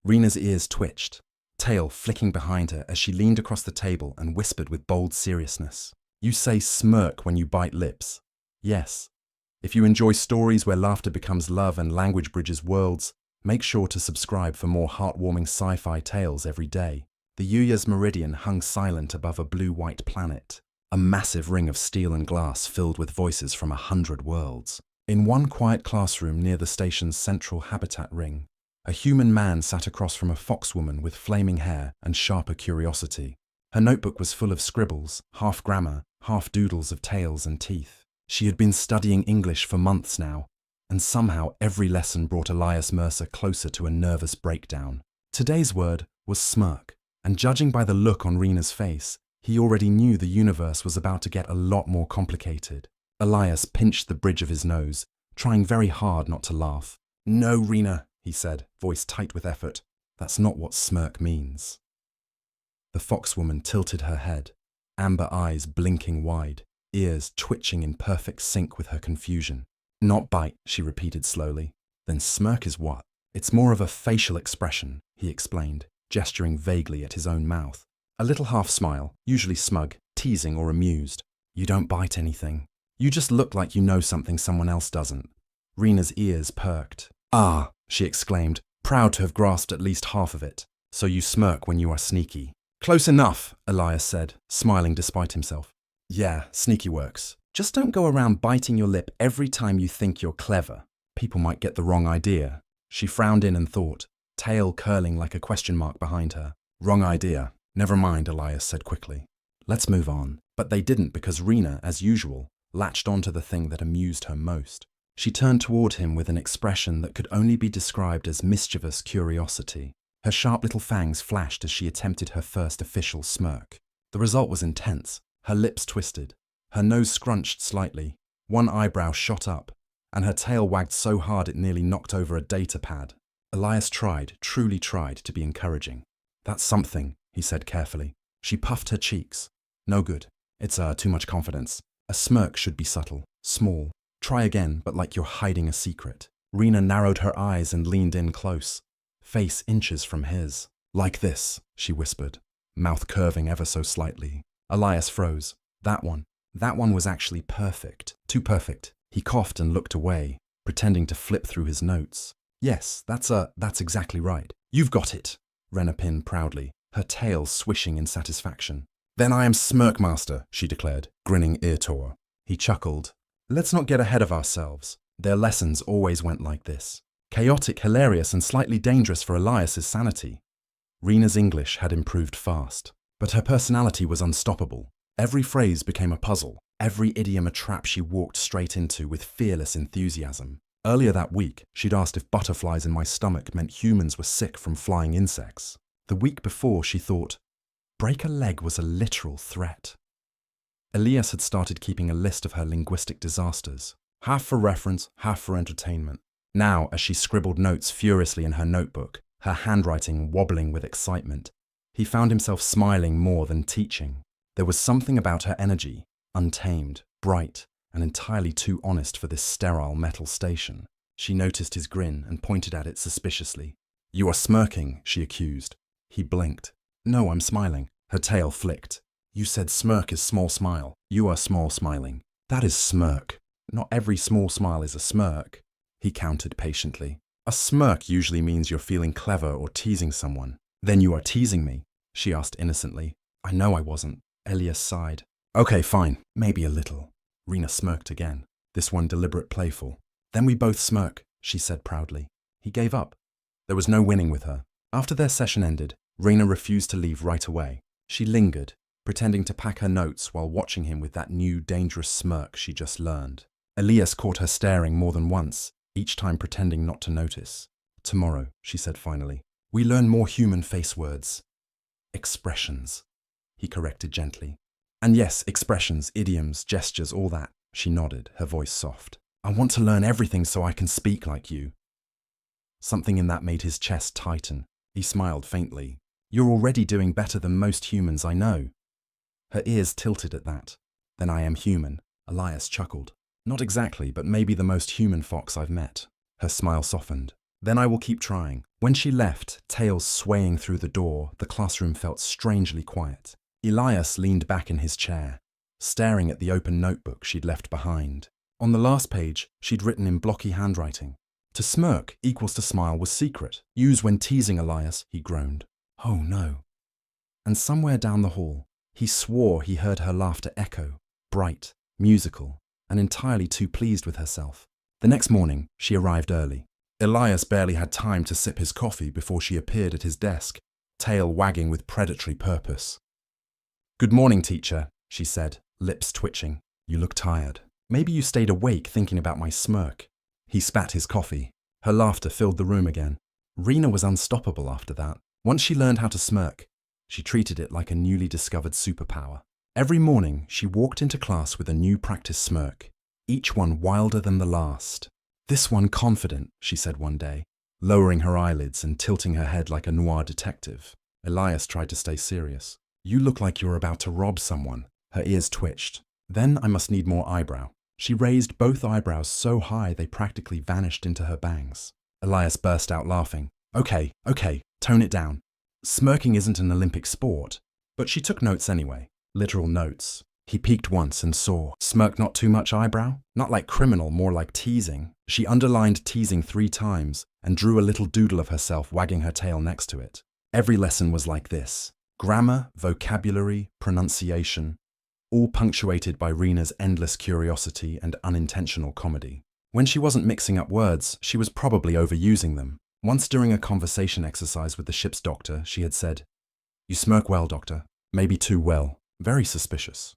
Rena's ears twitched, tail flicking behind her as she leaned across the table and whispered with bold seriousness. You say smirk when you bite lips. Yes. If you enjoy stories where laughter becomes love and language bridges worlds, make sure to subscribe for more heartwarming sci-fi tales every day. The Yuya's meridian hung silent above a blue-white planet, a massive ring of steel and glass filled with voices from 100 worlds. In one quiet classroom near the station's central habitat ring, a human man sat across from a foxwoman with flaming hair and sharper curiosity. Her notebook was full of scribbles, half grammar, half doodles of tails and teeth. She had been studying English for months now, and somehow every lesson brought Elias Mercer closer to a nervous breakdown. Today's word was smirk, and judging by the look on Rena's face, he already knew the universe was about to get a lot more complicated. Elias pinched the bridge of his nose, trying very hard not to laugh. No, Rena, he said, voice tight with effort. That's not what smirk means. The foxwoman tilted her head, amber eyes blinking wide, ears twitching in perfect sync with her confusion. Not bite, she repeated slowly. Then smirk is what? It's more of a facial expression, he explained, gesturing vaguely at his own mouth. A little half smile, usually smug, teasing or amused. You don't bite anything. You just look like you know something someone else doesn't. Rena's ears perked. Ah, she exclaimed, proud to have grasped at least half of it. So you smirk when you are sneaky. Close enough, Elias said, smiling despite himself. Yeah, sneaky works. Just don't go around biting your lip every time you think you're clever. People might get the wrong idea. She frowned in and thought, tail curling like a question mark behind her. Wrong idea. Never mind, Elias said quickly. Let's move on. But they didn't because Rena, as usual, latched onto the thing that amused her most. She turned toward him with an expression that could only be described as mischievous curiosity. Her sharp little fangs flashed as she attempted her first official smirk. The result was intense. Her lips twisted, her nose scrunched slightly, one eyebrow shot up, and her tail wagged so hard it nearly knocked over a data pad. Elias truly tried to be encouraging. That's something, he said carefully. She puffed her cheeks. No good. It's too much confidence. A smirk should be subtle, small. Try again, but like you're hiding a secret. Rena narrowed her eyes and leaned in close, face inches from his. Like this, she whispered, mouth curving ever so slightly. Elias froze. That one was actually perfect. Too perfect. He coughed and looked away, pretending to flip through his notes. Yes, that's exactly right. You've got it, Rena pinned proudly, her tail swishing in satisfaction. Then I am Smirk Master, she declared, grinning ear-tore. He chuckled. Let's not get ahead of ourselves. Their lessons always went like this. Chaotic, hilarious, and slightly dangerous for Elias's sanity. Rena's English had improved fast, but her personality was unstoppable. Every phrase became a puzzle, every idiom a trap she walked straight into with fearless enthusiasm. Earlier that week, she'd asked if butterflies in my stomach meant humans were sick from flying insects. The week before, she thought, break a leg was a literal threat. Elias had started keeping a list of her linguistic disasters, half for reference, half for entertainment. Now, as she scribbled notes furiously in her notebook, her handwriting wobbling with excitement, he found himself smiling more than teaching. There was something about her energy, untamed, bright, and entirely too honest for this sterile metal station. She noticed his grin and pointed at it suspiciously. You are smirking, she accused. He blinked. No, I'm smiling. Her tail flicked. You said smirk is small smile. You are small smiling. That is smirk. Not every small smile is a smirk, he countered patiently. A smirk usually means you're feeling clever or teasing someone. Then you are teasing me, she asked innocently. I know I wasn't. Elias sighed. Okay, fine. Maybe a little. Rena smirked again, this one deliberate playful. Then we both smirk, she said proudly. He gave up. There was no winning with her. After their session ended, Rena refused to leave right away. She lingered, pretending to pack her notes while watching him with that new dangerous smirk she just learned. Elias caught her staring more than once, each time pretending not to notice. Tomorrow, she said finally, we learn more human face words. Expressions, he corrected gently. And yes, expressions, idioms, gestures, all that. She nodded, her voice soft. I want to learn everything so I can speak like you. Something in that made his chest tighten. He smiled faintly. You're already doing better than most humans I know. Her ears tilted at that. Then I am human, Elias chuckled. Not exactly, but maybe the most human fox I've met. Her smile softened. Then I will keep trying. When she left, tails swaying through the door, the classroom felt strangely quiet. Elias leaned back in his chair, staring at the open notebook she'd left behind. On the last page, she'd written in blocky handwriting, "To smirk equals to smile was secret. Use when teasing Elias," he groaned. Oh no. And somewhere down the hall, he swore he heard her laughter echo, bright, musical, and entirely too pleased with herself. The next morning, she arrived early. Elias barely had time to sip his coffee before she appeared at his desk, tail wagging with predatory purpose. "Good morning, teacher," she said, lips twitching. "You look tired. Maybe you stayed awake thinking about my smirk." He spat his coffee. Her laughter filled the room again. Rena was unstoppable after that. Once she learned how to smirk, she treated it like a newly discovered superpower. Every morning, she walked into class with a new practice smirk, each one wilder than the last. "This one confident," she said one day, lowering her eyelids and tilting her head like a noir detective. Elias tried to stay serious. "You look like you're about to rob someone." Her ears twitched. "Then I must need more eyebrow." She raised both eyebrows so high they practically vanished into her bangs. Elias burst out laughing. Okay, tone it down. Smirking isn't an Olympic sport." But she took notes anyway. Literal notes. He peeked once and saw, "Smirk not too much eyebrow?" Not like criminal, more like teasing. She underlined teasing 3 times and drew a little doodle of herself wagging her tail next to it. Every lesson was like this. Grammar, vocabulary, pronunciation, all punctuated by Rena's endless curiosity and unintentional comedy. When she wasn't mixing up words, she was probably overusing them. Once during a conversation exercise with the ship's doctor, she had said, "You smirk well, doctor. Maybe too well. Very suspicious."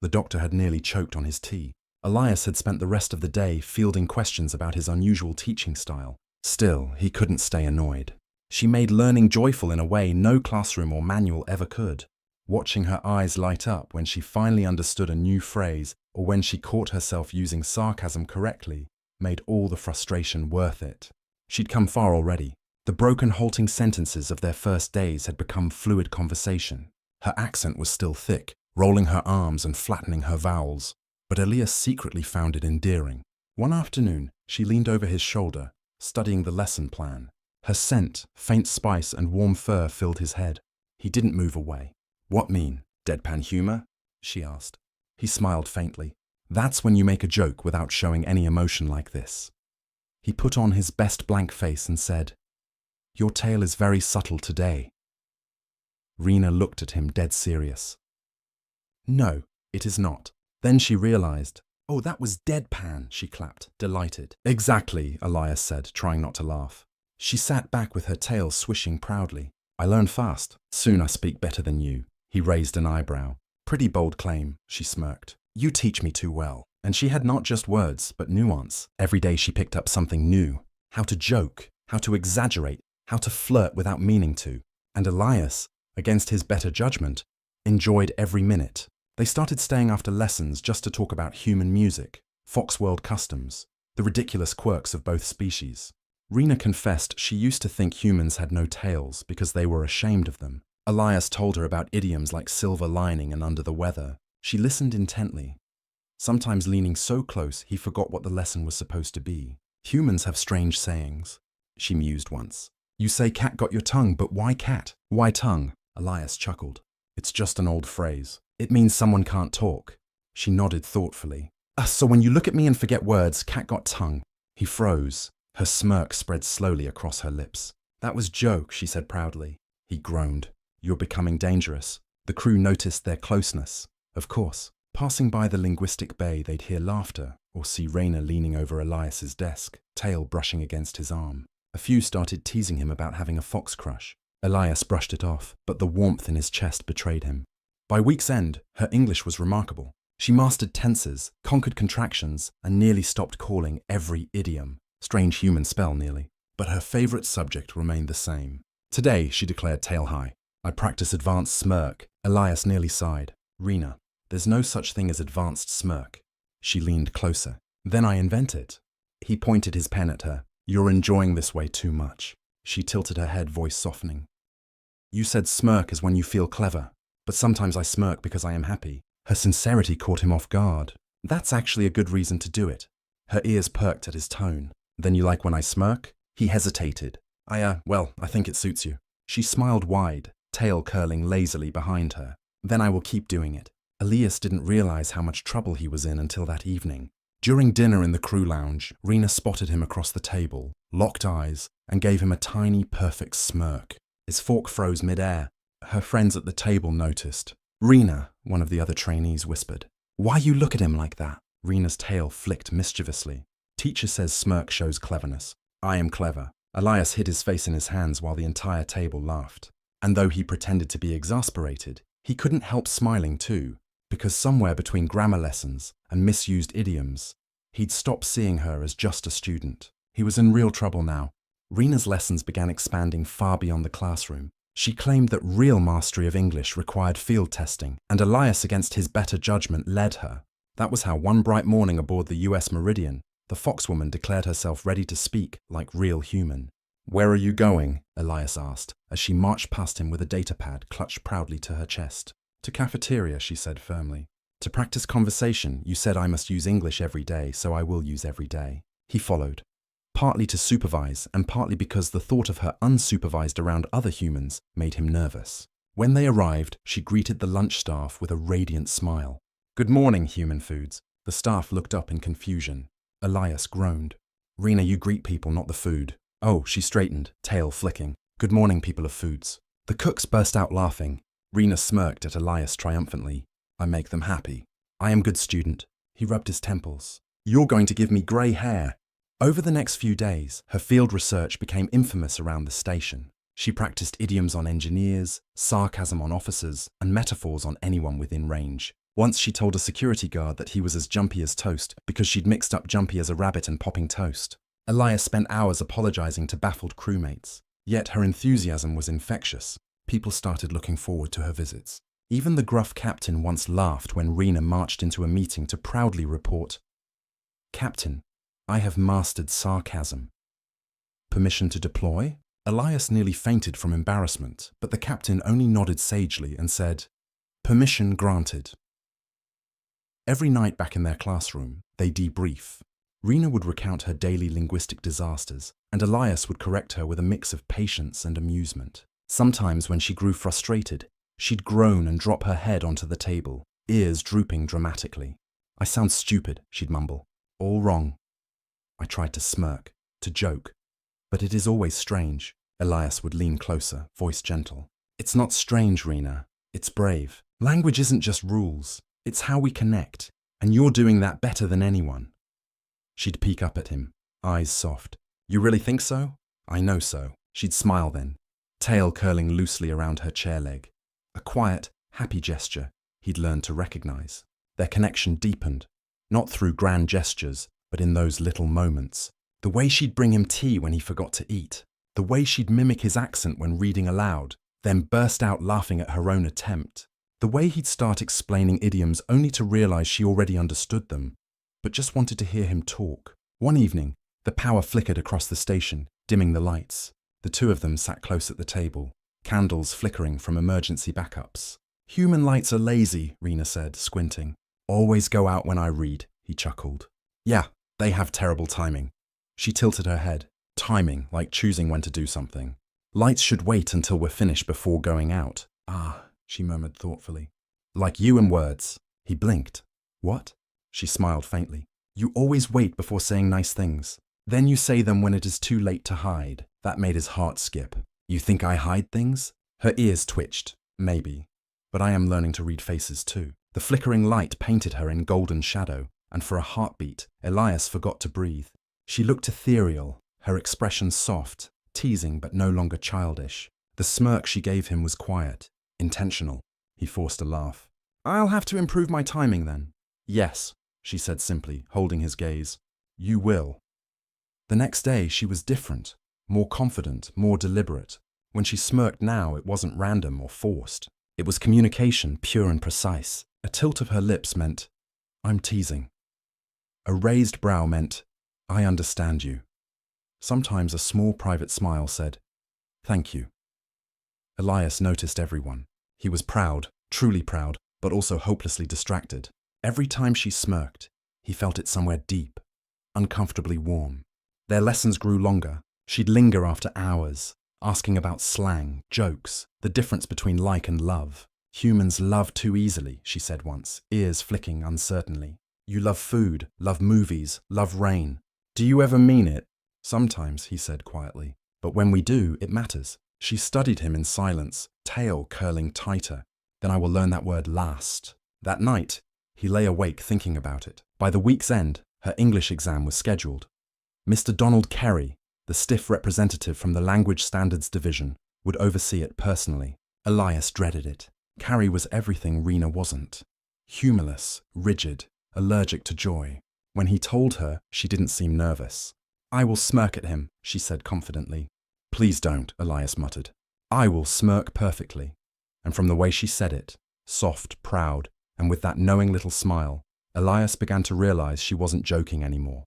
The doctor had nearly choked on his tea. Elias had spent the rest of the day fielding questions about his unusual teaching style. Still, he couldn't stay annoyed. She made learning joyful in a way no classroom or manual ever could. Watching her eyes light up when she finally understood a new phrase or when she caught herself using sarcasm correctly made all the frustration worth it. She'd come far already. The broken, halting sentences of their first days had become fluid conversation. Her accent was still thick, rolling her arms and flattening her vowels, but Elias secretly found it endearing. One afternoon, she leaned over his shoulder, studying the lesson plan. Her scent, faint spice, and warm fur filled his head. He didn't move away. "What mean? Deadpan humor?" she asked. He smiled faintly. "That's when you make a joke without showing any emotion like this." He put on his best blank face and said, "Your tail is very subtle today." Rena looked at him dead serious. "No, it is not." Then she realized. "Oh, that was deadpan," she clapped, delighted. "Exactly," Elias said, trying not to laugh. She sat back with her tail swishing proudly. "I learn fast. Soon I speak better than you." He raised an eyebrow. "Pretty bold claim," she smirked. "You teach me too well." And she had not just words, but nuance. Every day she picked up something new. How to joke, how to exaggerate, how to flirt without meaning to. And Elias, against his better judgment, enjoyed every minute. They started staying after lessons just to talk about human music, Foxworld customs, the ridiculous quirks of both species. Rena confessed she used to think humans had no tails because they were ashamed of them. Elias told her about idioms like silver lining and under the weather. She listened intently, sometimes leaning so close he forgot what the lesson was supposed to be. "Humans have strange sayings," she mused once. "You say cat got your tongue, but why cat? Why tongue?" Elias chuckled. "It's just an old phrase. It means someone can't talk." She nodded thoughtfully. "So when you look at me and forget words, cat got tongue." He froze. Her smirk spread slowly across her lips. "That was joke," she said proudly. He groaned. "You're becoming dangerous." The crew noticed their closeness. Of course. Passing by the linguistic bay, they'd hear laughter or see Rena leaning over Elias's desk, tail brushing against his arm. A few started teasing him about having a fox crush. Elias brushed it off, but the warmth in his chest betrayed him. By week's end, her English was remarkable. She mastered tenses, conquered contractions, and nearly stopped calling every idiom. Strange human spell, nearly. But her favorite subject remained the same. "Today," she declared tail high, "I practice advanced smirk." Elias nearly sighed. "Rena, there's no such thing as advanced smirk." She leaned closer. "Then I invent it." He pointed his pen at her. "You're enjoying this way too much." She tilted her head, voice softening. "You said smirk is when you feel clever, but sometimes I smirk because I am happy." Her sincerity caught him off guard. "That's actually a good reason to do it." Her ears perked at his tone. "Then you like when I smirk?" He hesitated. I think it suits you. She smiled wide, tail curling lazily behind her. Then I will keep doing it. Elias didn't realize how much trouble he was in until that evening. During dinner in the crew lounge, Rena spotted him across the table, locked eyes, and gave him a tiny, perfect smirk. His fork froze mid-air. Her friends at the table noticed. Rena, one of the other trainees whispered. Why you look at him like that? Rena's tail flicked mischievously. Teacher says smirk shows cleverness. I am clever. Elias hid his face in his hands while the entire table laughed. And though he pretended to be exasperated, he couldn't help smiling too, because somewhere between grammar lessons and misused idioms, he'd stopped seeing her as just a student. He was in real trouble now. Rena's lessons began expanding far beyond the classroom. She claimed that real mastery of English required field testing, and Elias, against his better judgment, led her. That was how one bright morning aboard the US Meridian, the Foxwoman declared herself ready to speak like real human. Where are you going? Elias asked, as she marched past him with a datapad clutched proudly to her chest. To cafeteria, she said firmly. To practice conversation, you said I must use English every day, so I will use every day. He followed. Partly to supervise, and partly because the thought of her unsupervised around other humans made him nervous. When they arrived, she greeted the lunch staff with a radiant smile. Good morning, Human Foods. The staff looked up in confusion. Elias groaned. Rena, you greet people, not the food. Oh, she straightened, tail flicking. Good morning, people of Foods. The cooks burst out laughing. Rena smirked at Elias triumphantly. I make them happy. I am good student. He rubbed his temples. You're going to give me grey hair. Over the next few days, her field research became infamous around the station. She practiced idioms on engineers, sarcasm on officers, and metaphors on anyone within range. Once she told a security guard that he was as jumpy as toast because she'd mixed up jumpy as a rabbit and popping toast. Elias spent hours apologizing to baffled crewmates. Yet her enthusiasm was infectious. People started looking forward to her visits. Even the gruff captain once laughed when Rena marched into a meeting to proudly report, Captain, I have mastered sarcasm. Permission to deploy? Elias nearly fainted from embarrassment, but the captain only nodded sagely and said, Permission granted. Every night back in their classroom, they debrief. Rena would recount her daily linguistic disasters, and Elias would correct her with a mix of patience and amusement. Sometimes when she grew frustrated, she'd groan and drop her head onto the table, ears drooping dramatically. I sound stupid, she'd mumble. All wrong. I tried to smirk, to joke. But it is always strange. Elias would lean closer, voice gentle. It's not strange, Rena. It's brave. Language isn't just rules. It's how we connect. And you're doing that better than anyone. She'd peek up at him, eyes soft. You really think so? I know so. She'd smile then, tail curling loosely around her chair leg. A quiet, happy gesture he'd learned to recognize. Their connection deepened, not through grand gestures, but in those little moments. The way she'd bring him tea when he forgot to eat. The way she'd mimic his accent when reading aloud, then burst out laughing at her own attempt. The way he'd start explaining idioms only to realize she already understood them, but just wanted to hear him talk. One evening, the power flickered across the station, dimming the lights. The two of them sat close at the table, candles flickering from emergency backups. Human lights are lazy, Rena said, squinting. Always go out when I read, he chuckled. Yeah, they have terrible timing. She tilted her head. Timing, like choosing when to do something. Lights should wait until we're finished before going out. Ah, she murmured thoughtfully. Like you and words. He blinked. What? She smiled faintly. You always wait before saying nice things. Then you say them when it is too late to hide. That made his heart skip. You think I hide things? Her ears twitched. Maybe. But I am learning to read faces too. The flickering light painted her in golden shadow, and for a heartbeat, Elias forgot to breathe. She looked ethereal, her expression soft, teasing but no longer childish. The smirk she gave him was quiet, intentional. He forced a laugh. I'll have to improve my timing then. Yes, she said simply, holding his gaze. You will. The next day she was different, more confident, more deliberate. When she smirked now, it wasn't random or forced. It was communication, pure and precise. A tilt of her lips meant, I'm teasing. A raised brow meant, I understand you. Sometimes a small private smile said, thank you. Elias noticed everyone. He was proud, truly proud, but also hopelessly distracted. Every time she smirked, he felt it somewhere deep, uncomfortably warm. Their lessons grew longer. She'd linger after hours, asking about slang, jokes, the difference between like and love. Humans love too easily, she said once, ears flicking uncertainly. You love food, love movies, love rain. Do you ever mean it? Sometimes, he said quietly. But when we do, it matters. She studied him in silence, tail curling tighter. Then I will learn that word last. That night, he lay awake thinking about it. By the week's end, her English exam was scheduled. Mr. Donald Kerry, the stiff representative from the Language Standards Division, would oversee it personally. Elias dreaded it. Carrie was everything Rena wasn't. Humorless, rigid, allergic to joy. When he told her, she didn't seem nervous. I will smirk at him, she said confidently. Please don't, Elias muttered. I will smirk perfectly. And from the way she said it, soft, proud, and with that knowing little smile, Elias began to realize she wasn't joking anymore.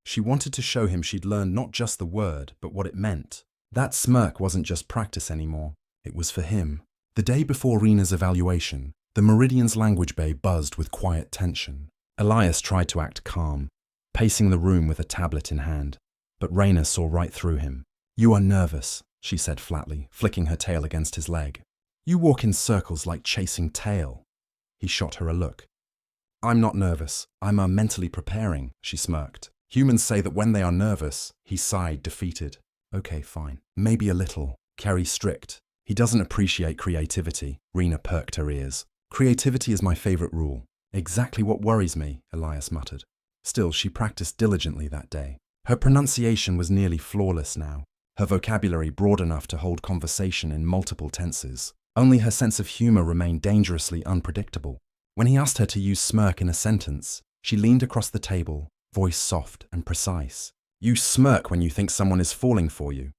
She wanted to show him she'd learned not just the word, but what it meant. That smirk wasn't just practice anymore. It was for him. The day before Rena's evaluation, the Meridian's language bay buzzed with quiet tension. Elias tried to act calm, pacing the room with a tablet in hand. But Rena saw right through him. You are nervous, she said flatly, flicking her tail against his leg. You walk in circles like chasing tail. He shot her a look. I'm not nervous. I'm mentally preparing, she smirked. Humans say that when they are nervous, he sighed, defeated. Okay, fine. Maybe a little. Kerry strict. He doesn't appreciate creativity. Rena perked her ears. Creativity is my favorite rule. Exactly what worries me, Elias muttered. Still, she practiced diligently that day. Her pronunciation was nearly flawless now. Her vocabulary broad enough to hold conversation in multiple tenses. Only her sense of humor remained dangerously unpredictable. When he asked her to use smirk in a sentence, she leaned across the table, voice soft and precise. You smirk when you think someone is falling for you.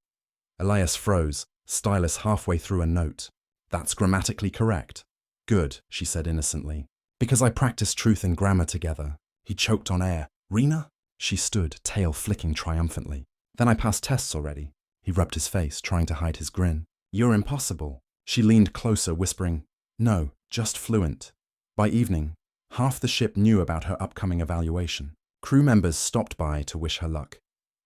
Elias froze, stylus halfway through a note. That's grammatically correct. Good, she said innocently. Because I practiced truth and grammar together. He choked on air. Rena? She stood, tail flicking triumphantly. Then I passed tests already. He rubbed his face, trying to hide his grin. You're impossible. She leaned closer, whispering, No, just fluent. By evening, half the ship knew about her upcoming evaluation. Crew members stopped by to wish her luck,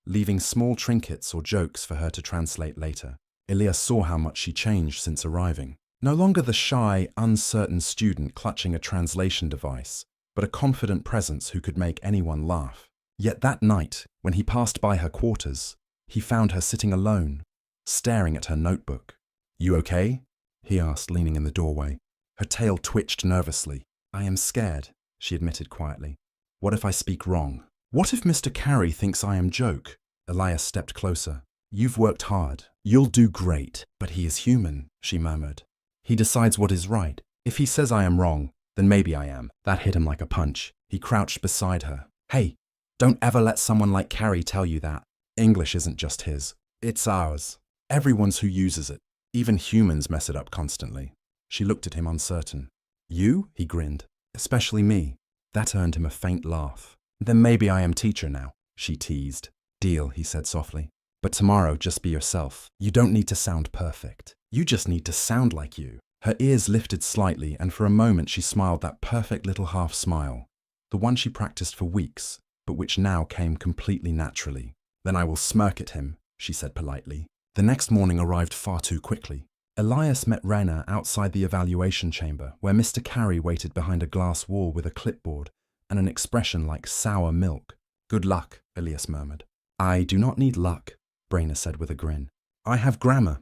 leaving small trinkets or jokes for her to translate later. Elias saw how much she changed since arriving. No longer the shy, uncertain student clutching a translation device, but a confident presence who could make anyone laugh. Yet that night, when he passed by her quarters, he found her sitting alone, staring at her notebook. You okay? He asked, leaning in the doorway. Her tail twitched nervously. I am scared, she admitted quietly. What if I speak wrong? What if Mr. Carey thinks I am joke? Elias stepped closer. You've worked hard. You'll do great. But he is human, she murmured. He decides what is right. If he says I am wrong, then maybe I am. That hit him like a punch. He crouched beside her. Hey, don't ever let someone like Carey tell you that. English isn't just his. It's ours. Everyone's who uses it. Even humans mess it up constantly. She looked at him uncertain. You? He grinned. Especially me. That earned him a faint laugh. Then maybe I am teacher now, she teased. Deal, he said softly. But tomorrow, just be yourself. You don't need to sound perfect. You just need to sound like you. Her ears lifted slightly, and for a moment she smiled that perfect little half smile. The one she practiced for weeks, but which now came completely naturally. Then I will smirk at him, she said politely. The next morning arrived far too quickly. Elias met Rena outside the evaluation chamber, where Mr. Carey waited behind a glass wall with a clipboard and an expression like sour milk. Good luck, Elias murmured. I do not need luck, Rena said with a grin. I have grammar.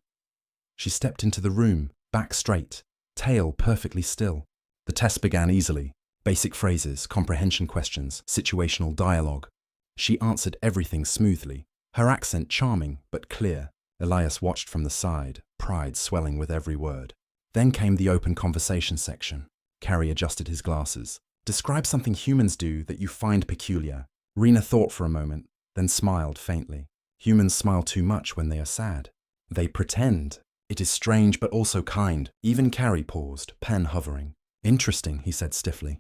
She stepped into the room, back straight, tail perfectly still. The test began easily. Basic phrases, comprehension questions, situational dialogue. She answered everything smoothly, her accent charming but clear. Elias watched from the side, pride swelling with every word. Then came the open conversation section. Carey adjusted his glasses. Describe something humans do that you find peculiar. Rena thought for a moment, then smiled faintly. Humans smile too much when they are sad. They pretend. It is strange but also kind. Even Carey paused, pen hovering. Interesting, he said stiffly.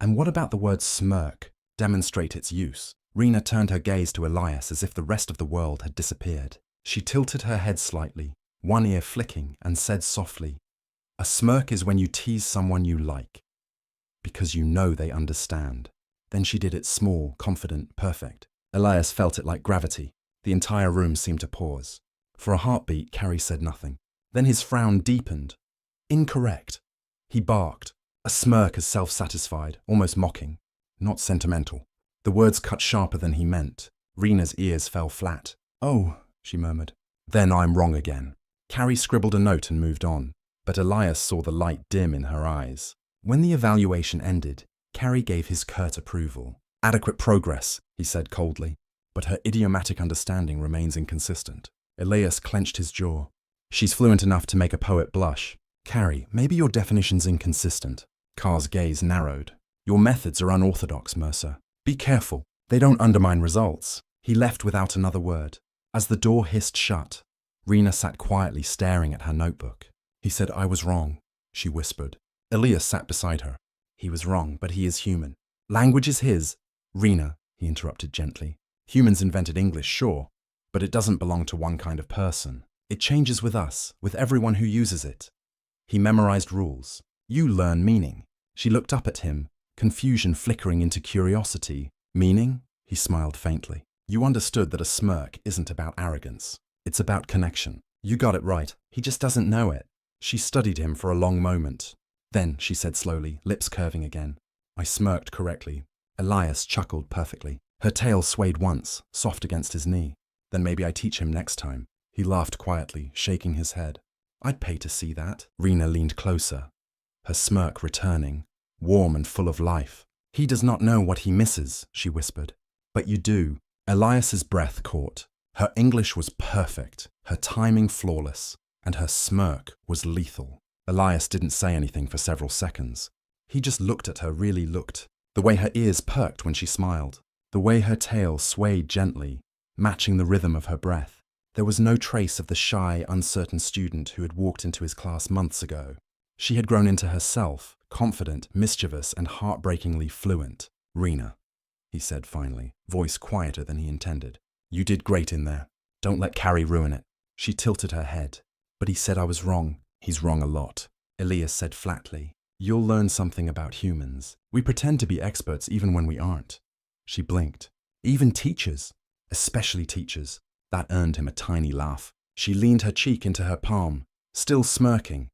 And what about the word smirk? Demonstrate its use. Rena turned her gaze to Elias as if the rest of the world had disappeared. She tilted her head slightly, one ear flicking, and said softly, A smirk is when you tease someone you like, because you know they understand. Then she did it small, confident, perfect. Elias felt it like gravity. The entire room seemed to pause. For a heartbeat, Carrie said nothing. Then his frown deepened. Incorrect. He barked, a smirk as self-satisfied, almost mocking. Not sentimental. The words cut sharper than he meant. Rena's ears fell flat. Oh, she murmured. Then I'm wrong again. Carrie scribbled a note and moved on, but Elias saw the light dim in her eyes. When the evaluation ended, Carrie gave his curt approval. Adequate progress, he said coldly, but her idiomatic understanding remains inconsistent. Elias clenched his jaw. She's fluent enough to make a poet blush. Carrie, maybe your definition's inconsistent. Carr's gaze narrowed. Your methods are unorthodox, Mercer. Be careful. They don't undermine results. He left without another word. As the door hissed shut, Rena sat quietly staring at her notebook. He said, I was wrong, she whispered. Elias sat beside her. He was wrong, but he is human. Language is his. Rena, he interrupted gently. Humans invented English, sure, but it doesn't belong to one kind of person. It changes with us, with everyone who uses it. He memorized rules. You learn meaning. She looked up at him, confusion flickering into curiosity. Meaning? He smiled faintly. You understood that a smirk isn't about arrogance. It's about connection. You got it right. He just doesn't know it. She studied him for a long moment. Then, she said slowly, lips curving again, I smirked correctly. Elias chuckled perfectly. Her tail swayed once, soft against his knee. Then maybe I teach him next time. He laughed quietly, shaking his head. I'd pay to see that. Rena leaned closer, her smirk returning, warm and full of life. He does not know what he misses, she whispered. But you do. Elias's breath caught. Her English was perfect, her timing flawless, and her smirk was lethal. Elias didn't say anything for several seconds. He just looked at her, really looked. The way her ears perked when she smiled. The way her tail swayed gently, matching the rhythm of her breath. There was no trace of the shy, uncertain student who had walked into his class months ago. She had grown into herself, confident, mischievous, and heartbreakingly fluent. Rena, he said finally, voice quieter than he intended. You did great in there. Don't let Carrie ruin it. She tilted her head. But he said I was wrong. He's wrong a lot. Elias said flatly. You'll learn something about humans. We pretend to be experts even when we aren't. She blinked. Even teachers. Especially teachers. That earned him a tiny laugh. She leaned her cheek into her palm, still smirking,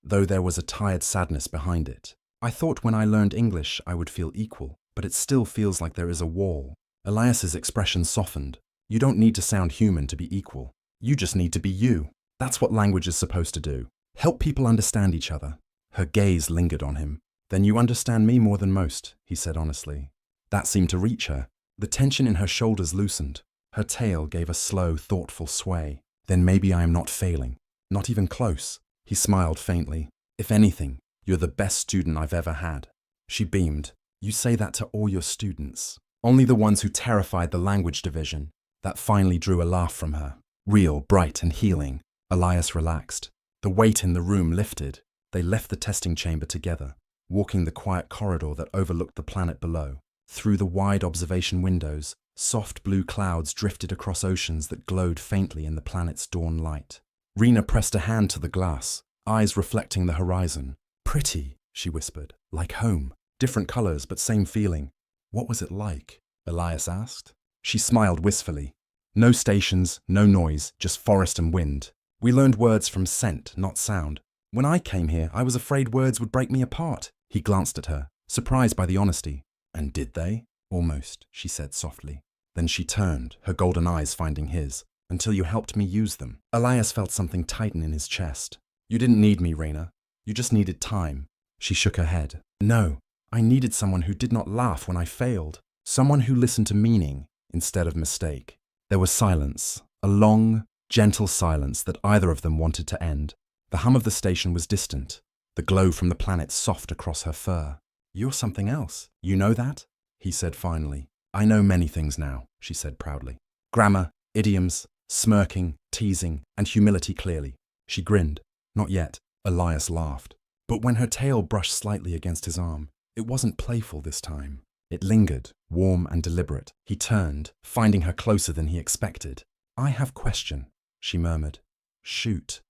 though there was a tired sadness behind it. I thought when I learned English I would feel equal, but it still feels like there is a wall. Elias's expression softened. You don't need to sound human to be equal. You just need to be you. That's what language is supposed to do. Help people understand each other. Her gaze lingered on him. Then you understand me more than most, he said honestly. That seemed to reach her. The tension in her shoulders loosened. Her tail gave a slow, thoughtful sway. Then maybe I am not failing. Not even close. He smiled faintly. If anything, you're the best student I've ever had. She beamed. You say that to all your students. Only the ones who terrified the language division. That finally drew a laugh from her. Real, bright, and healing. Elias relaxed. The weight in the room lifted. They left the testing chamber together, walking the quiet corridor that overlooked the planet below. Through the wide observation windows, soft blue clouds drifted across oceans that glowed faintly in the planet's dawn light. Rena pressed a hand to the glass, eyes reflecting the horizon. Pretty, she whispered, like home. Different colors, but same feeling. What was it like? Elias asked. She smiled wistfully. No stations, no noise, just forest and wind. We learned words from scent, not sound. When I came here, I was afraid words would break me apart. He glanced at her, surprised by the honesty. And did they? Almost, she said softly. Then she turned, her golden eyes finding his. Until you helped me use them. Elias felt something tighten in his chest. You didn't need me, Rena. You just needed time. She shook her head. No, I needed someone who did not laugh when I failed. Someone who listened to meaning instead of mistake. There was silence, a long, gentle silence that either of them wanted to end. The hum of the station was distant, the glow from the planet soft across her fur. You're something else. You know that? He said finally. I know many things now, she said proudly. Grammar, idioms, smirking, teasing, and humility clearly. She grinned. Not yet. Elias laughed. But when her tail brushed slightly against his arm, it wasn't playful this time. It lingered, warm and deliberate. He turned, finding her closer than he expected. I have question, she murmured. Shoot.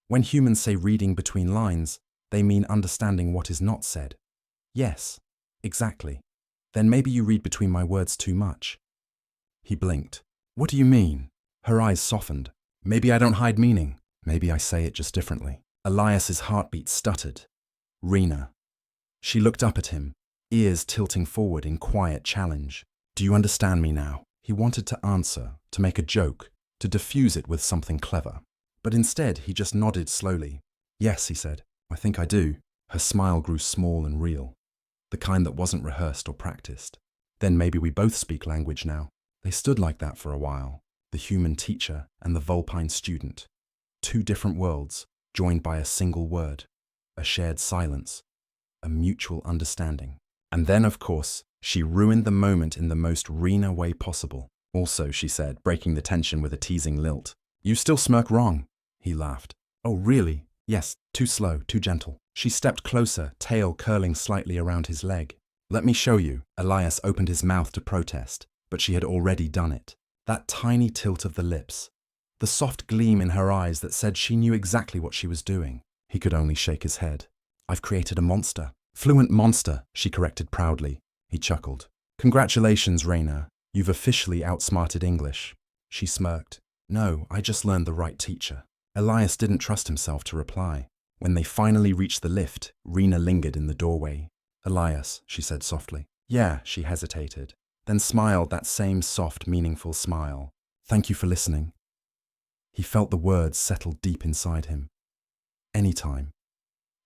When humans say reading between lines, they mean understanding what is not said. Yes, exactly. Then maybe you read between my words too much. He blinked. What do you mean? Her eyes softened. Maybe I don't hide meaning. Maybe I say it just differently. Elias's heartbeat stuttered. Rena. She looked up at him, ears tilting forward in quiet challenge. Do you understand me now? He wanted to answer, to make a joke, to diffuse it with something clever. But instead, he just nodded slowly. Yes, he said. I think I do. Her smile grew small and real, the kind that wasn't rehearsed or practiced. Then maybe we both speak language now. They stood like that for a while, the human teacher and the vulpine student. Two different worlds, joined by a single word, a shared silence, a mutual understanding. And then, of course, she ruined the moment in the most Rena way possible. Also, she said, breaking the tension with a teasing lilt. You still smirk wrong. He laughed. Oh, really? Yes, too slow, too gentle. She stepped closer, tail curling slightly around his leg. Let me show you. Elias opened his mouth to protest, but she had already done it. That tiny tilt of the lips, the soft gleam in her eyes that said she knew exactly what she was doing. He could only shake his head. I've created a monster. Fluent monster, she corrected proudly. He chuckled. Congratulations, Rena. You've officially outsmarted English. She smirked. No, I just learned the right teacher. Elias didn't trust himself to reply. When they finally reached the lift, Rena lingered in the doorway. Elias, she said softly. Yeah, she hesitated, then smiled that same soft, meaningful smile. Thank you for listening. He felt the words settle deep inside him. Anytime.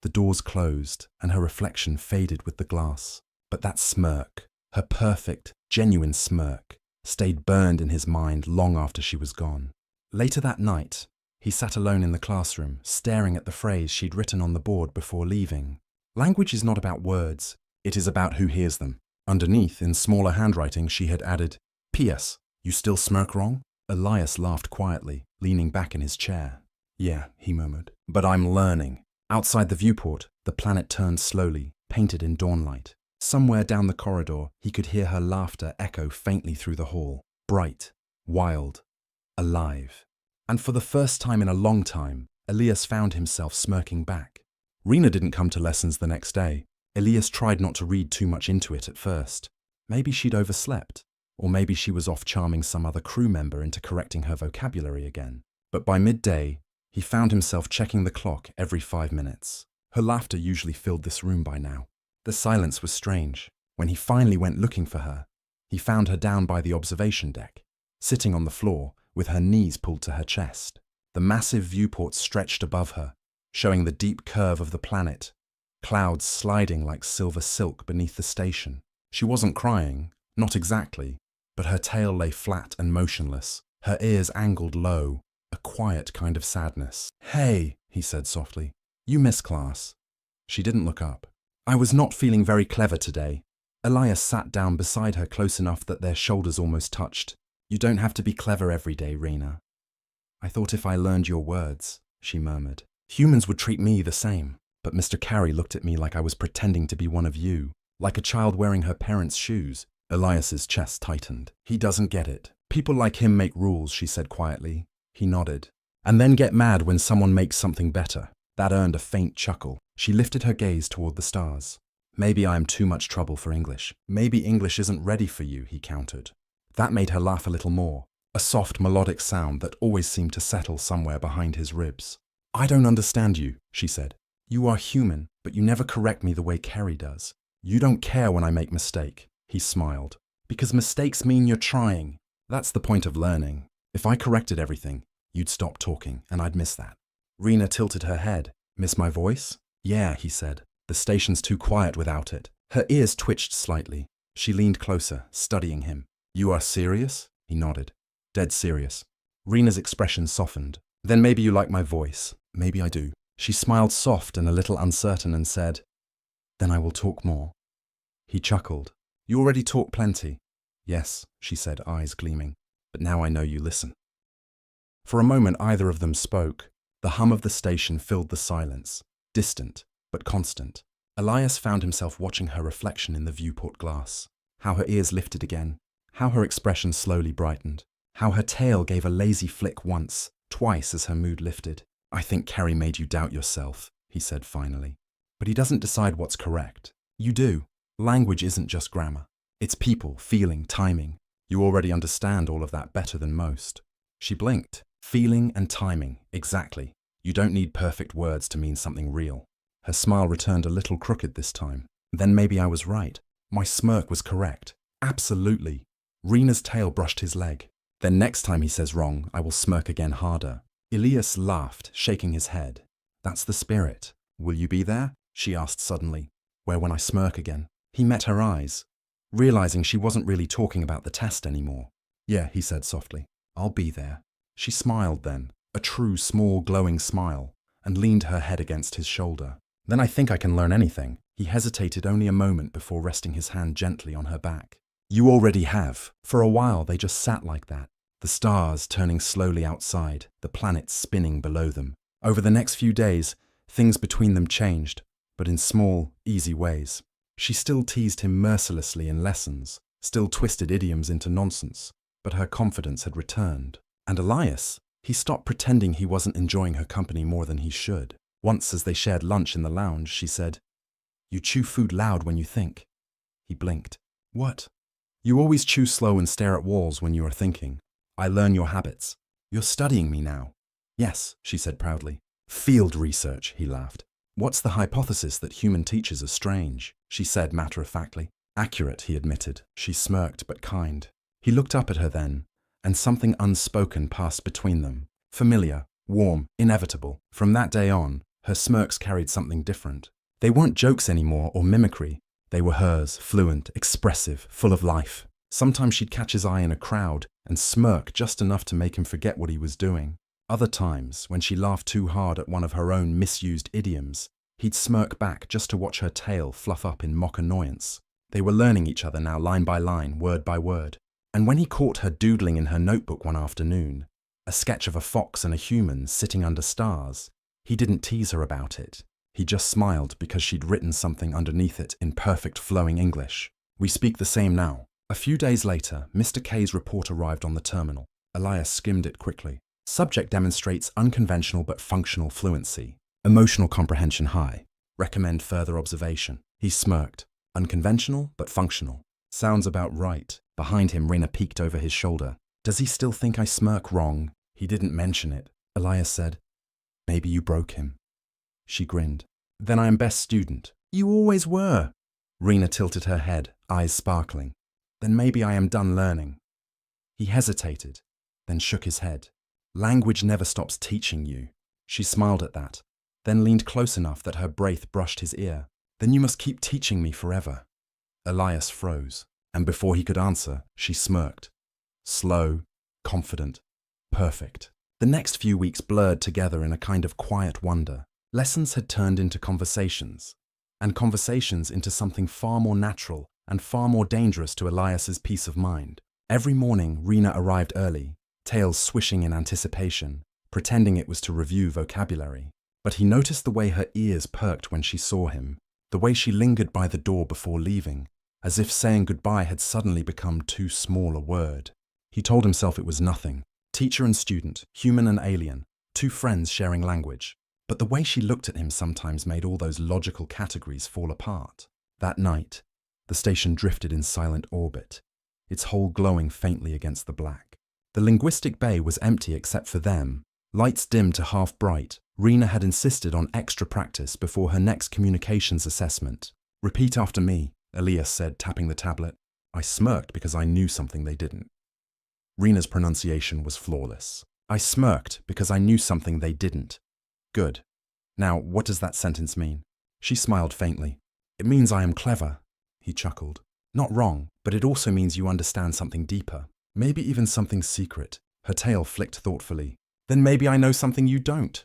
The doors closed, and her reflection faded with the glass. But that smirk, her perfect, genuine smirk, stayed burned in his mind long after she was gone. Later that night, he sat alone in the classroom, staring at the phrase she'd written on the board before leaving. Language is not about words, it is about who hears them. Underneath, in smaller handwriting, she had added, P.S. You still smirk wrong? Elias laughed quietly, leaning back in his chair. Yeah, he murmured, but I'm learning. Outside the viewport, the planet turned slowly, painted in dawnlight. Somewhere down the corridor, he could hear her laughter echo faintly through the hall. Bright, wild, alive. And for the first time in a long time, Elias found himself smirking back. Rena didn't come to lessons the next day. Elias tried not to read too much into it at first. Maybe she'd overslept, or maybe she was off charming some other crew member into correcting her vocabulary again. But by midday, he found himself checking the clock every 5 minutes. Her laughter usually filled this room by now. The silence was strange. When he finally went looking for her, he found her down by the observation deck, sitting on the floor with her knees pulled to her chest. The massive viewport stretched above her, showing the deep curve of the planet, clouds sliding like silver silk beneath the station. She wasn't crying, not exactly, but her tail lay flat and motionless, her ears angled low, a quiet kind of sadness. Hey, he said softly, you missed class. She didn't look up. I was not feeling very clever today. Elias sat down beside her close enough that their shoulders almost touched. You don't have to be clever every day, Rena. I thought if I learned your words, she murmured, humans would treat me the same. But Mr. Carey looked at me like I was pretending to be one of you, like a child wearing her parents' shoes. Elias's chest tightened. He doesn't get it. People like him make rules, she said quietly. He nodded. And then get mad when someone makes something better. That earned a faint chuckle. She lifted her gaze toward the stars. Maybe I am too much trouble for English. Maybe English isn't ready for you, he countered. That made her laugh a little more, a soft melodic sound that always seemed to settle somewhere behind his ribs. I don't understand you, she said. You are human, but you never correct me the way Carey does. You don't care when I make a mistake, he smiled. Because mistakes mean you're trying. That's the point of learning. If I corrected everything, you'd stop talking, and I'd miss that. Rena tilted her head. Miss my voice? Yeah, he said. The station's too quiet without it. Her ears twitched slightly. She leaned closer, studying him. You are serious? He nodded. Dead serious. Rena's expression softened. Then maybe you like my voice. Maybe I do. She smiled soft and a little uncertain and said, Then I will talk more. He chuckled. You already talk plenty. Yes, she said, eyes gleaming. But now I know you listen. For a moment either of them spoke. The hum of the station filled the silence, distant but constant. Elias found himself watching her reflection in the viewport glass. How her ears lifted again. How her expression slowly brightened. How her tail gave a lazy flick once, twice as her mood lifted. I think Carey made you doubt yourself, he said finally. But he doesn't decide what's correct. You do. Language isn't just grammar. It's people, feeling, timing. You already understand all of that better than most. She blinked. Feeling and timing, exactly. You don't need perfect words to mean something real. Her smile returned a little crooked this time. Then maybe I was right. My smirk was correct. Absolutely. Rena's tail brushed his leg. Then next time he says wrong, I will smirk again harder. Elias laughed, shaking his head. That's the spirit. Will you be there? She asked suddenly. Where when I smirk again? He met her eyes, realizing she wasn't really talking about the test anymore. Yeah, he said softly. I'll be there. She smiled then, a true small glowing smile, and leaned her head against his shoulder. Then I think I can learn anything. He hesitated only a moment before resting his hand gently on her back. You already have. For a while they just sat like that, the stars turning slowly outside, the planets spinning below them. Over the next few days, things between them changed, but in small, easy ways. She still teased him mercilessly in lessons, still twisted idioms into nonsense, but her confidence had returned. And Elias, he stopped pretending he wasn't enjoying her company more than he should. Once as they shared lunch in the lounge, she said, You chew food loud when you think. He blinked. What? You always chew slow and stare at walls when you are thinking. I learn your habits. You're studying me now. Yes, she said proudly. Field research, he laughed. What's the hypothesis that human teachers are strange? She said matter-of-factly. Accurate, he admitted. She smirked, but kind. He looked up at her then, and something unspoken passed between them. Familiar, warm, inevitable. From that day on, her smirks carried something different. They weren't jokes anymore or mimicry. They were hers, fluent, expressive, full of life. Sometimes she'd catch his eye in a crowd and smirk just enough to make him forget what he was doing. Other times, when she laughed too hard at one of her own misused idioms, he'd smirk back just to watch her tail fluff up in mock annoyance. They were learning each other now line by line, word by word. And when he caught her doodling in her notebook one afternoon, a sketch of a fox and a human sitting under stars, he didn't tease her about it. He just smiled because she'd written something underneath it in perfect flowing English. We speak the same now. A few days later, Mr. K's report arrived on the terminal. Elias skimmed it quickly. Subject demonstrates unconventional but functional fluency. Emotional comprehension high. Recommend further observation. He smirked. Unconventional but functional. Sounds about right. Behind him, Rena peeked over his shoulder. Does he still think I smirk wrong? He didn't mention it. Elias said, Maybe you broke him. She grinned. Then I am best student. You always were. Rena tilted her head, eyes sparkling. Then maybe I am done learning. He hesitated, then shook his head. Language never stops teaching you. She smiled at that, then leaned close enough that her breath brushed his ear. Then you must keep teaching me forever. Elias froze, and before he could answer, she smirked. Slow, confident, perfect. The next few weeks blurred together in a kind of quiet wonder. Lessons had turned into conversations, and conversations into something far more natural and far more dangerous to Elias's peace of mind. Every morning, Rena arrived early, tails swishing in anticipation, pretending it was to review vocabulary. But he noticed the way her ears perked when she saw him, the way she lingered by the door before leaving, as if saying goodbye had suddenly become too small a word. He told himself it was nothing. Teacher and student, human and alien, two friends sharing language. But the way she looked at him sometimes made all those logical categories fall apart. That night, the station drifted in silent orbit, its hull glowing faintly against the black. The linguistic bay was empty except for them. Lights dimmed to half bright, Rena had insisted on extra practice before her next communications assessment. Repeat after me, Elias said, tapping the tablet. I smirked because I knew something they didn't. Rena's pronunciation was flawless. I smirked because I knew something they didn't. Good. Now, what does that sentence mean? She smiled faintly. It means I am clever. He chuckled. Not wrong, but it also means you understand something deeper. Maybe even something secret. Her tail flicked thoughtfully. Then maybe I know something you don't.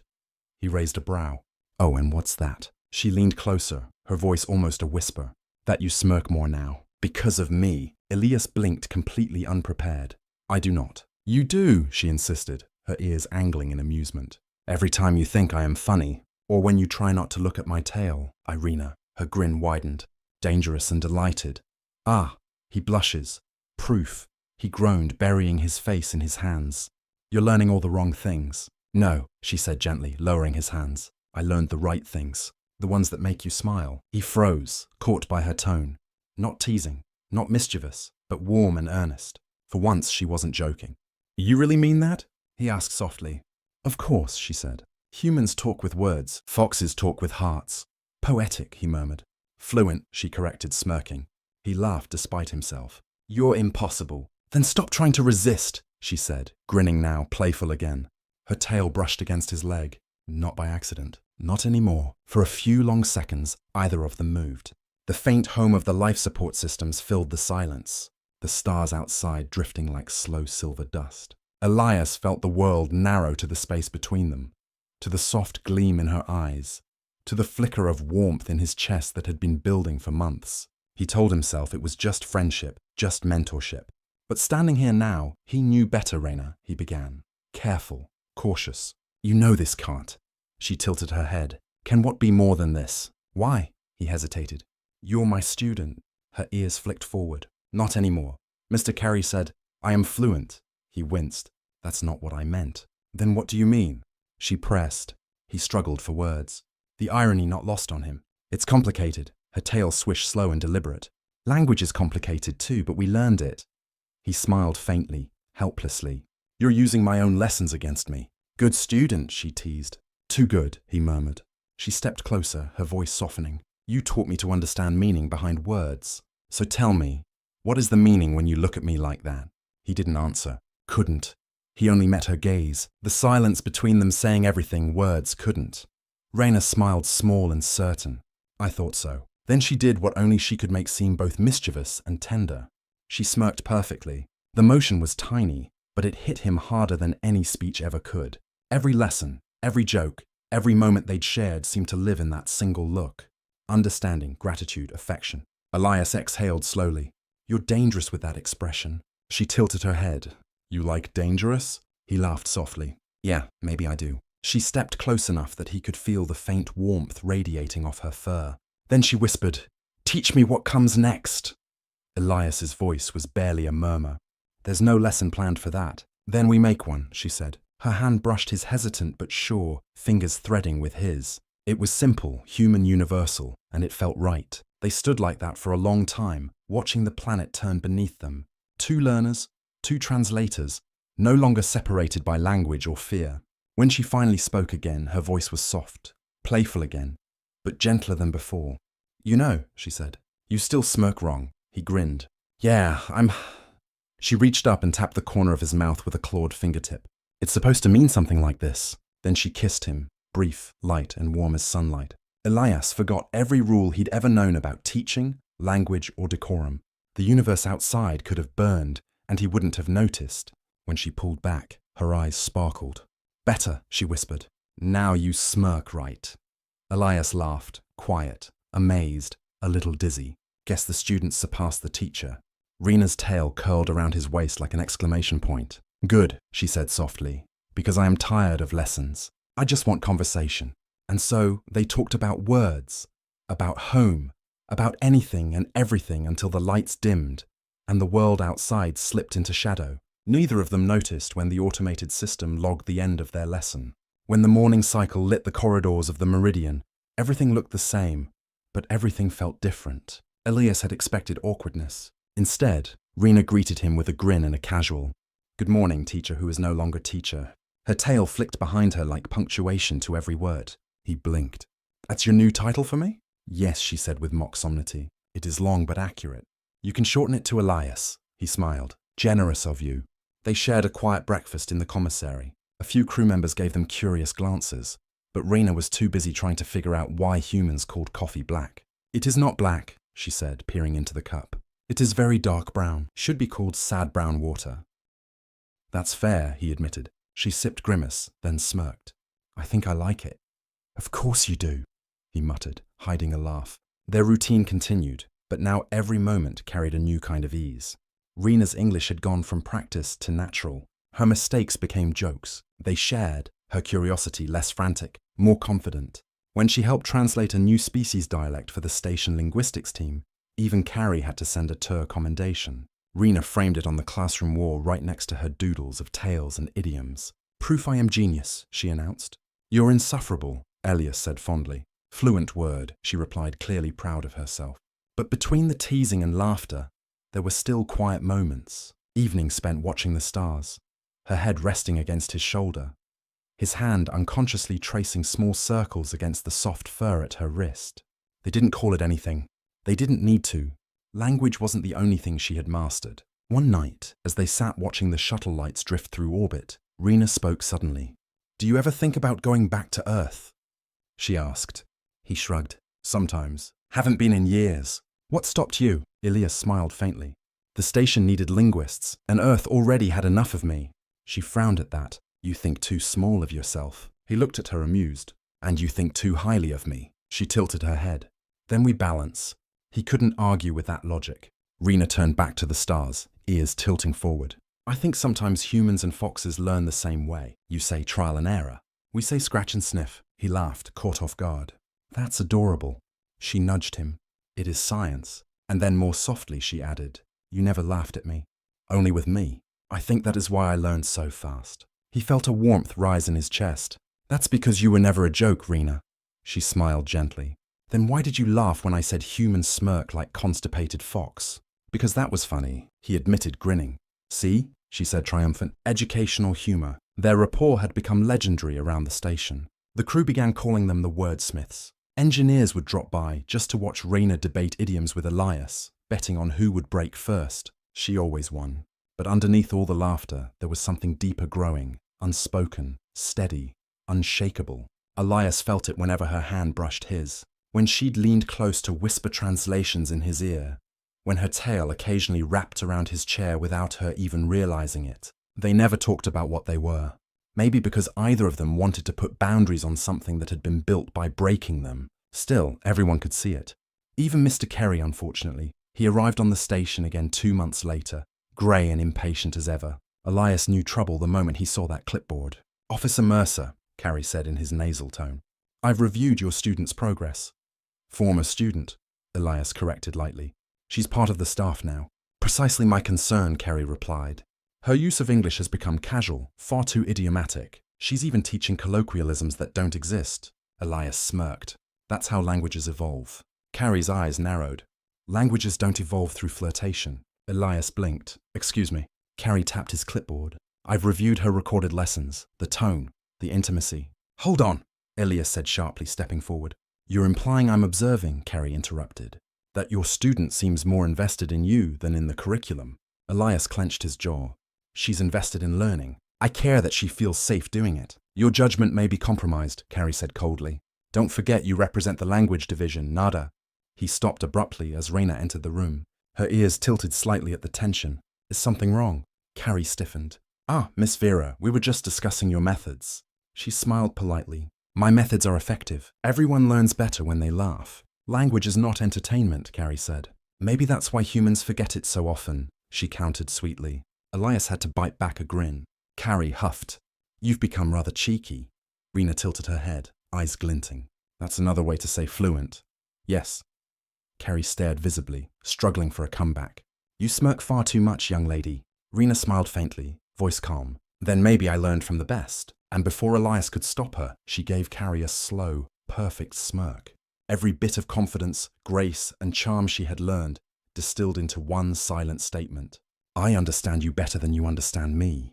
He raised a brow. Oh, and what's that? She leaned closer, her voice almost a whisper. That you smirk more now. Because of me. Elias blinked, completely unprepared. I do not. You do, she insisted, her ears angling in amusement. Every time you think I am funny, or when you try not to look at my tail, Irina. Her grin widened, dangerous and delighted. Ah, he blushes. Proof. He groaned, burying his face in his hands. You're learning all the wrong things. No, she said gently, lowering his hands. I learned the right things, the ones that make you smile. He froze, caught by her tone. Not teasing, not mischievous, but warm and earnest. For once, she wasn't joking. You really mean that? He asked softly. Of course, she said. Humans talk with words, foxes talk with hearts. Poetic, he murmured. Fluent, she corrected, smirking. He laughed despite himself. You're impossible. Then stop trying to resist, she said, grinning now, playful again. Her tail brushed against his leg. Not by accident. Not anymore. For a few long seconds, either of them moved. The faint hum of the life support systems filled the silence, the stars outside drifting like slow silver dust. Elias felt the world narrow to the space between them, to the soft gleam in her eyes, to the flicker of warmth in his chest that had been building for months. He told himself it was just friendship, just mentorship. But standing here now, he knew better, Raina, he began. Careful, cautious. You know this can't. She tilted her head. Can what be more than this? Why? He hesitated. You're my student. Her ears flicked forward. Not anymore. Mr. Carey said, I am fluent. He winced. That's not what I meant. Then what do you mean? She pressed. He struggled for words. The irony not lost on him. It's complicated. Her tail swished slow and deliberate. Language is complicated too, but we learned it. He smiled faintly, helplessly. You're using my own lessons against me. Good student, she teased. Too good, he murmured. She stepped closer, her voice softening. You taught me to understand meaning behind words. So tell me, what is the meaning when you look at me like that? He didn't answer. Couldn't. He only met her gaze, the silence between them saying everything words couldn't. Raina smiled small and certain. I thought so. Then she did what only she could make seem both mischievous and tender. She smirked perfectly. The motion was tiny, but it hit him harder than any speech ever could. Every lesson, every joke, every moment they'd shared seemed to live in that single look. Understanding, gratitude, affection. Elias exhaled slowly. You're dangerous with that expression. She tilted her head. You like dangerous? He laughed softly. Yeah, maybe I do. She stepped close enough that he could feel the faint warmth radiating off her fur. Then she whispered, Teach me what comes next. Elias's voice was barely a murmur. There's no lesson planned for that. Then we make one, she said. Her hand brushed his hesitant but sure, fingers threading with his. It was simple, human, universal, and it felt right. They stood like that for a long time, watching the planet turn beneath them. Two learners, two translators, no longer separated by language or fear. When she finally spoke again, her voice was soft, playful again, but gentler than before. You know, she said. You still smirk wrong. He grinned. Yeah, She reached up and tapped the corner of his mouth with a clawed fingertip. It's supposed to mean something like this. Then she kissed him, brief, light, and warm as sunlight. Elias forgot every rule he'd ever known about teaching, language, or decorum. The universe outside could have burned, and he wouldn't have noticed. When she pulled back, her eyes sparkled. Better, she whispered. Now you smirk right. Elias laughed, quiet, amazed, a little dizzy. Guess the student surpassed the teacher. Rena's tail curled around his waist like an exclamation point. Good, she said softly, because I am tired of lessons. I just want conversation. And so they talked about words, about home, about anything and everything until the lights dimmed and the world outside slipped into shadow. Neither of them noticed when the automated system logged the end of their lesson. When the morning cycle lit the corridors of the meridian, everything looked the same, but everything felt different. Elias had expected awkwardness. Instead, Rena greeted him with a grin and a casual, "Good morning, teacher who is no longer teacher." Her tail flicked behind her like punctuation to every word. He blinked. "That's your new title for me?" "Yes," she said with mock solemnity. "It is long but accurate. You can shorten it to Elias." He smiled. "Generous of you." They shared a quiet breakfast in the commissary. A few crew members gave them curious glances, but Rena was too busy trying to figure out why humans called coffee black. "It is not black," she said, peering into the cup. "It is very dark brown. Should be called sad brown water." "That's fair," he admitted. She sipped grimace, then smirked. "I think I like it." "Of course you do," he muttered, hiding a laugh. Their routine continued, but now every moment carried a new kind of ease. Rena's English had gone from practice to natural. Her mistakes became jokes. They shared, her curiosity less frantic, more confident. When she helped translate a new species dialect for the station linguistics team, even Carrie had to send a tour commendation. Rena framed it on the classroom wall right next to her doodles of tales and idioms. "Proof I am genius," she announced. "You're insufferable," Elias said fondly. "Fluent word," she replied, clearly proud of herself. But between the teasing and laughter, there were still quiet moments. Evening spent watching the stars, her head resting against his shoulder, his hand unconsciously tracing small circles against the soft fur at her wrist. They didn't call it anything. They didn't need to. Language wasn't the only thing she had mastered. One night, as they sat watching the shuttle lights drift through orbit, Rena spoke suddenly. "Do you ever think about going back to Earth?" she asked. He shrugged. "Sometimes. Haven't been in years." "What stopped you?" Elias smiled faintly. "The station needed linguists, and Earth already had enough of me." She frowned at that. "You think too small of yourself." He looked at her amused. "And you think too highly of me." She tilted her head. "Then we balance." He couldn't argue with that logic. Rena turned back to the stars, ears tilting forward. "I think sometimes humans and foxes learn the same way. You say trial and error. We say scratch and sniff." He laughed, caught off guard. "That's adorable." She nudged him. "It is science." And then more softly she added, "You never laughed at me." "Only with me. I think that is why I learned so fast." He felt a warmth rise in his chest. "That's because you were never a joke, Rena." She smiled gently. "Then why did you laugh when I said human smirk like constipated fox?" "Because that was funny," he admitted, grinning. "See?" she said, triumphant. "Educational humor." Their rapport had become legendary around the station. The crew began calling them the wordsmiths. Engineers would drop by just to watch Rena debate idioms with Elias, betting on who would break first. She always won. But underneath all the laughter, there was something deeper growing, unspoken, steady, unshakable. Elias felt it whenever her hand brushed his, when she'd leaned close to whisper translations in his ear, when her tail occasionally wrapped around his chair without her even realizing it. They never talked about what they were. Maybe because either of them wanted to put boundaries on something that had been built by breaking them. Still, everyone could see it. Even Mr. Kerry, unfortunately. He arrived on the station again 2 months later, grey and impatient as ever. Elias knew trouble the moment he saw that clipboard. "Officer Mercer," Kerry said in his nasal tone. "I've reviewed your student's progress." "Former student," Elias corrected lightly. "She's part of the staff now." "Precisely my concern," Kerry replied. "Her use of English has become casual, far too idiomatic. She's even teaching colloquialisms that don't exist." Elias smirked. "That's how languages evolve." Carrie's eyes narrowed. "Languages don't evolve through flirtation." Elias blinked. "Excuse me." Carrie tapped his clipboard. "I've reviewed her recorded lessons, the tone, the intimacy." "Hold on," Elias said sharply, stepping forward. "You're implying I'm observing," Carrie interrupted, "that your student seems more invested in you than in the curriculum." Elias clenched his jaw. "She's invested in learning. I care that she feels safe doing it." "Your judgment may be compromised," Carrie said coldly. "Don't forget you represent the language division, nada." He stopped abruptly as Rena entered the room. Her ears tilted slightly at the tension. "Is something wrong?" Carrie stiffened. "Ah, Miss Vera, we were just discussing your methods." She smiled politely. "My methods are effective. Everyone learns better when they laugh." "Language is not entertainment," Carrie said. "Maybe that's why humans forget it so often," she countered sweetly. Elias had to bite back a grin. Carrie huffed. "You've become rather cheeky." Rena tilted her head, eyes glinting. "That's another way to say fluent." "Yes." Carrie stared visibly, struggling for a comeback. "You smirk far too much, young lady." Rena smiled faintly, voice calm. "Then maybe I learned from the best." And before Elias could stop her, she gave Carrie a slow, perfect smirk. Every bit of confidence, grace, and charm she had learned distilled into one silent statement. "I understand you better than you understand me."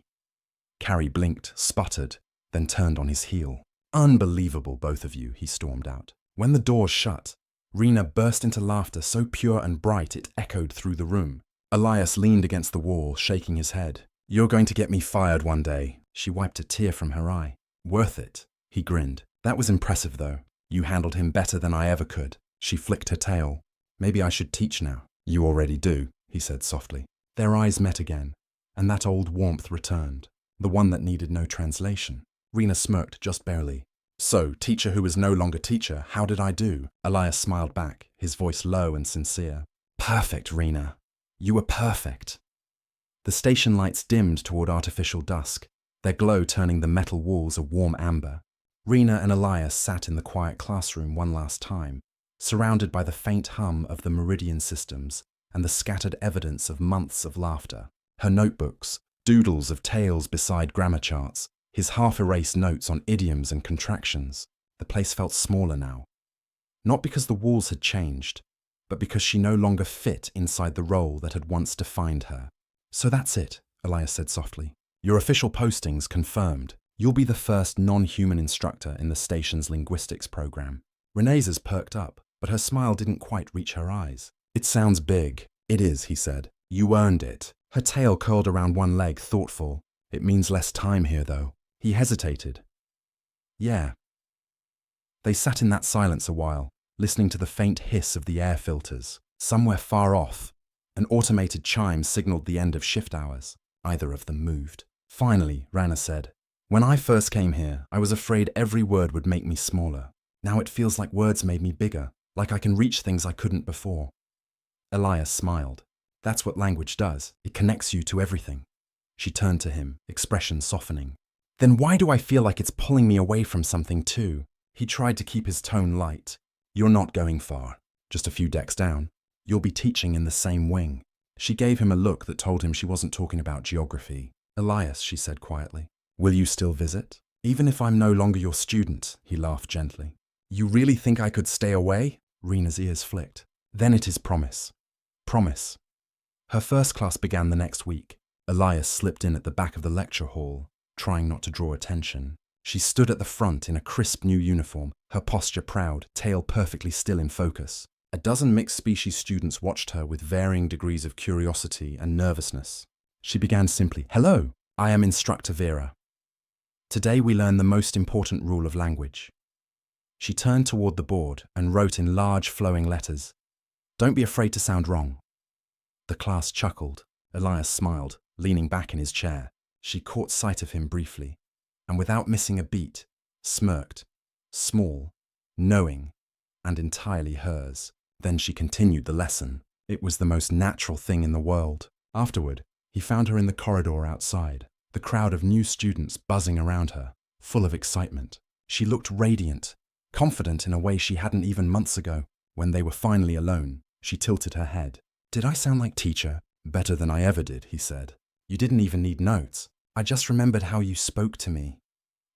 Carrie blinked, sputtered, then turned on his heel. "Unbelievable, both of you," he stormed out. When the doors shut, Rena burst into laughter so pure and bright it echoed through the room. Elias leaned against the wall, shaking his head. "You're going to get me fired one day." She wiped a tear from her eye. "Worth it," he grinned. "That was impressive, though. You handled him better than I ever could." She flicked her tail. "Maybe I should teach now." "You already do," he said softly. Their eyes met again, and that old warmth returned, the one that needed no translation. Rena smirked just barely. "So, teacher who is no longer teacher, how did I do?" Elias smiled back, his voice low and sincere. "Perfect, Rena. You were perfect." The station lights dimmed toward artificial dusk, their glow turning the metal walls a warm amber. Rena and Elias sat in the quiet classroom one last time, surrounded by the faint hum of the meridian systems and the scattered evidence of months of laughter. Her notebooks, doodles of tales beside grammar charts, his half-erased notes on idioms and contractions. The place felt smaller now. Not because the walls had changed, but because she no longer fit inside the role that had once defined her. So that's it, Elias said softly. Your official postings confirmed. You'll be the first non-human instructor in the station's linguistics program. Renee's perked up, but her smile didn't quite reach her eyes. It sounds big. It is, he said. You earned it. Her tail curled around one leg, thoughtful. It means less time here, though. He hesitated. Yeah. They sat in that silence a while, listening to the faint hiss of the air filters. Somewhere far off, an automated chime signaled the end of shift hours. Either of them moved. Finally, Rana said, when I first came here, I was afraid every word would make me smaller. Now it feels like words made me bigger, like I can reach things I couldn't before. Elias smiled. That's what language does. It connects you to everything. She turned to him, expression softening. Then why do I feel like it's pulling me away from something too? He tried to keep his tone light. You're not going far. Just a few decks down. You'll be teaching in the same wing. She gave him a look that told him she wasn't talking about geography. Elias, she said quietly, will you still visit? Even if I'm no longer your student, he laughed gently. You really think I could stay away? Rena's ears flicked. Then it is promise. Promise. Her first class began the next week. Elias slipped in at the back of the lecture hall, trying not to draw attention. She stood at the front in a crisp new uniform, her posture proud, tail perfectly still in focus. A dozen mixed-species students watched her with varying degrees of curiosity and nervousness. She began simply, Hello, I am Instructor Vera. Today we learn the most important rule of language. She turned toward the board and wrote in large flowing letters, Don't be afraid to sound wrong. The class chuckled. Elias smiled, leaning back in his chair. She caught sight of him briefly, and without missing a beat, smirked, small, knowing, and entirely hers. Then she continued the lesson. It was the most natural thing in the world. Afterward, he found her in the corridor outside, the crowd of new students buzzing around her, full of excitement. She looked radiant, confident in a way she hadn't even months ago. When they were finally alone, she tilted her head. Did I sound like teacher? Better than I ever did, he said. You didn't even need notes. I just remembered how you spoke to me,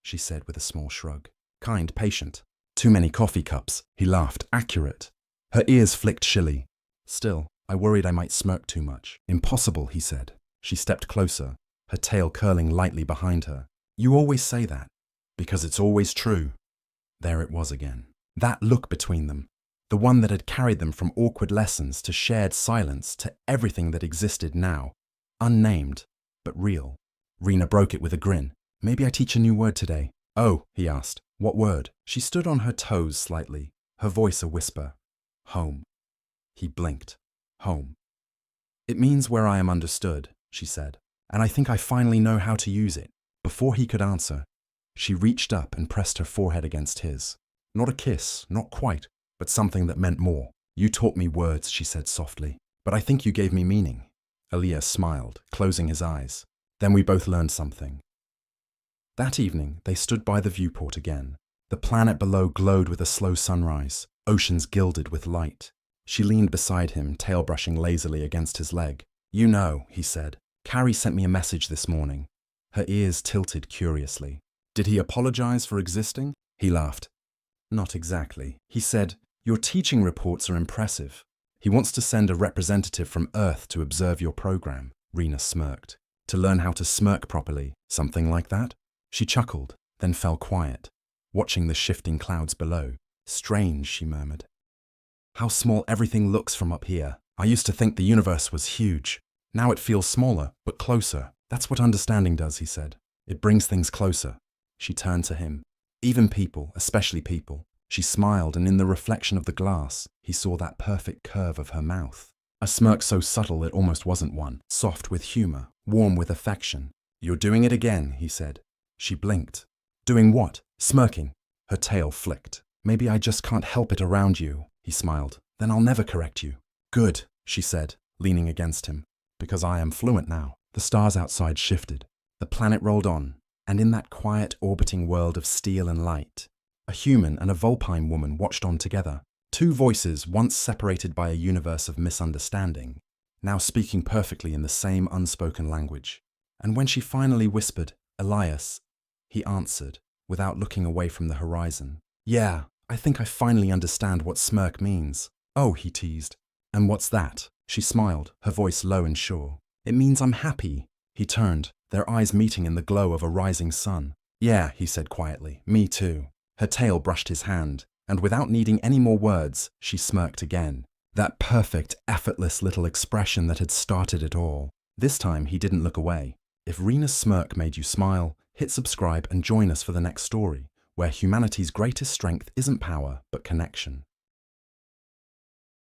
she said with a small shrug. Kind, patient. Too many coffee cups, he laughed, accurate. Her ears flicked shilly. Still, I worried I might smirk too much. Impossible, he said. She stepped closer, her tail curling lightly behind her. You always say that, because it's always true. There it was again. That look between them, the one that had carried them from awkward lessons to shared silence to everything that existed now. Unnamed, but real. Rena broke it with a grin. Maybe I teach a new word today. Oh, he asked. What word? She stood on her toes slightly, her voice a whisper. Home. He blinked. Home. It means where I am understood, she said, and I think I finally know how to use it. Before he could answer, she reached up and pressed her forehead against his. Not a kiss, not quite, but something that meant more. You taught me words, she said softly, but I think you gave me meaning. Elias smiled, closing his eyes. Then we both learned something. That evening, they stood by the viewport again. The planet below glowed with a slow sunrise, oceans gilded with light. She leaned beside him, tail brushing lazily against his leg. You know, he said, Carrie sent me a message this morning. Her ears tilted curiously. Did he apologize for existing? He laughed. Not exactly. He said, your teaching reports are impressive. He wants to send a representative from Earth to observe your program. Rena smirked. To learn how to smirk properly, something like that? She chuckled, then fell quiet, watching the shifting clouds below. Strange, she murmured. How small everything looks from up here. I used to think the universe was huge. Now it feels smaller, but closer. That's what understanding does, he said. It brings things closer. She turned to him. Even people, especially people. She smiled, and in the reflection of the glass, he saw that perfect curve of her mouth. A smirk so subtle it almost wasn't one, soft with humor, warm with affection. You're doing it again, he said. She blinked. Doing what? Smirking. Her tail flicked. Maybe I just can't help it around you, he smiled. Then I'll never correct you. Good, she said, leaning against him. Because I am fluent now. The stars outside shifted. The planet rolled on, and in that quiet orbiting world of steel and light, a human and a Vulpine woman watched on together. Two voices once separated by a universe of misunderstanding, now speaking perfectly in the same unspoken language. And when she finally whispered, Elias, he answered, without looking away from the horizon. Yeah, I think I finally understand what smirk means. Oh, he teased. And what's that? She smiled, her voice low and sure. It means I'm happy. He turned, their eyes meeting in the glow of a rising sun. Yeah, he said quietly, me too. Her tail brushed his hand, and without needing any more words, she smirked again. That perfect, effortless little expression that had started it all. This time, he didn't look away. If Rena's smirk made you smile, hit subscribe and join us for the next story, where humanity's greatest strength isn't power, but connection.